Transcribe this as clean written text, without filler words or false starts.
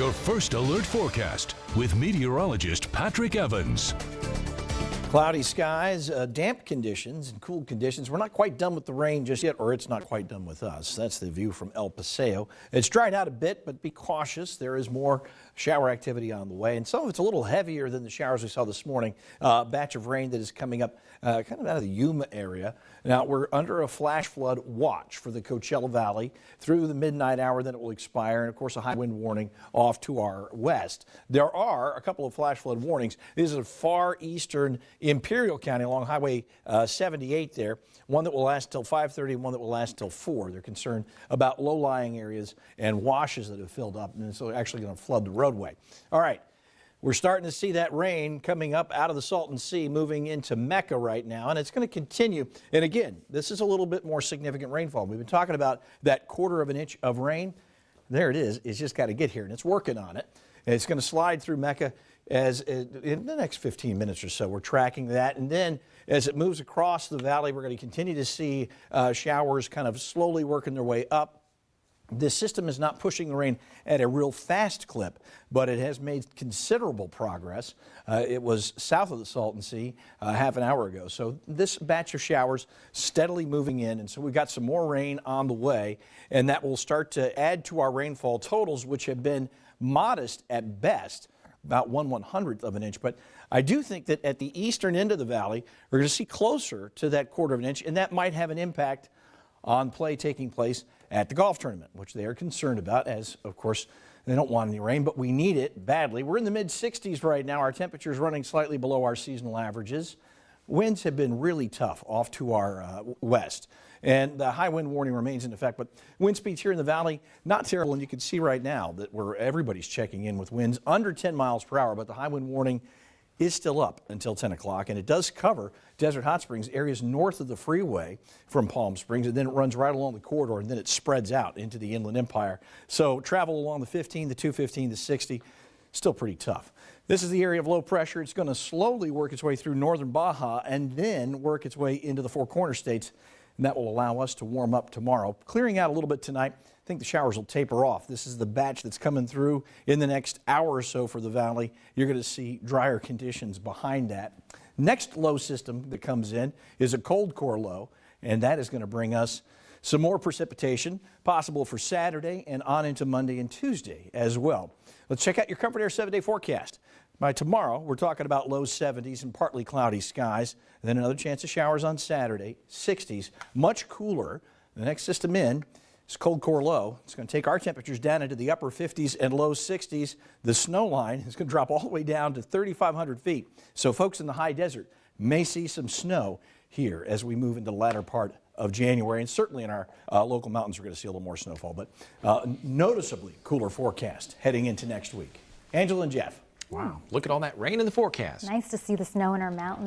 Your First Alert forecast with meteorologist Patrick Evans. Cloudy skies, damp conditions and cool conditions. We're not quite done with the rain just yet, or it's not quite done with us. That's the view from El Paseo. It's dried out a bit, but be cautious. There is more shower activity on the way, and some of it's a little heavier than the showers we saw this morning. Batch of rain that is coming up kind of out of the Yuma area. Now, we're under a flash flood watch for the Coachella Valley through the midnight hour, then it will expire, and of course a high wind warning off to our west. There are a couple of flash flood warnings. This is a far eastern Imperial County along Highway 78 there, one that will last till 5:30 and one that will last till 4. They're concerned about low-lying areas and washes that have filled up, and so they're actually going to flood the roadway. All right. We're starting to see that rain coming up out of the Salton Sea, moving into Mecca right now, and it's going to continue. And again, this is a little bit more significant rainfall. We've been talking about that 1/4 of an inch of rain. There it is. It's just got to get here, and it's working on it. And it's going to slide through Mecca as in the next 15 minutes or so. We're tracking that, and then as it moves across the valley, we're going to continue to see showers kind of slowly working their way up. This system is not pushing the rain at a real fast clip, but it has made considerable progress. It was south of the Salton Sea half an hour ago. So this batch of showers steadily moving in, and so we've got some more rain on the way, and that will start to add to our rainfall totals, which have been modest at best, about 1/100th of an inch. But I do think that at the eastern end of the valley, we're going to see closer to that 1/4 of an inch, and that might have an impact on play taking place at the golf tournament, which they are concerned about, as of course they don't want any rain, but we need it badly. We're in the mid-60s right now. Our temperature is running slightly below our seasonal averages. Winds have been really tough off to our west, and the high wind warning remains in effect, but wind speeds here in the valley, not terrible, and you can see right now that everybody's checking in with winds under 10 miles per hour, but the high wind warning is still up until 10 o'clock, and it does cover Desert Hot Springs, areas north of the freeway from Palm Springs, and then it runs right along the corridor, and then it spreads out into the Inland Empire. So travel along the 15, the 215, the 60, still pretty tough. This is the area of low pressure. It's going to slowly work its way through northern Baja and then work its way into the Four Corners states, and that will allow us to warm up tomorrow. Clearing out a little bit tonight. I think the showers will taper off. This is the batch that's coming through in the next hour or so for the valley. You're going to see drier conditions behind that. Next low system that comes in is a cold core low, and that is going to bring us some more precipitation, possible for Saturday and on into Monday and Tuesday as well. Let's check out your Comfort Air 7-day forecast. By tomorrow, we're talking about low 70s and partly cloudy skies. And then another chance of showers on Saturday, 60s, much cooler. The next system in is cold core low. It's going to take our temperatures down into the upper 50s and low 60s. The snow line is going to drop all the way down to 3,500 feet. So folks in the high desert may see some snow here as we move into the latter part of January. And certainly in our local mountains, we're going to see a little more snowfall. But noticeably cooler forecast heading into next week. Angela and Jeff. Wow, look at all that rain in the forecast. Nice to see the snow in our mountains.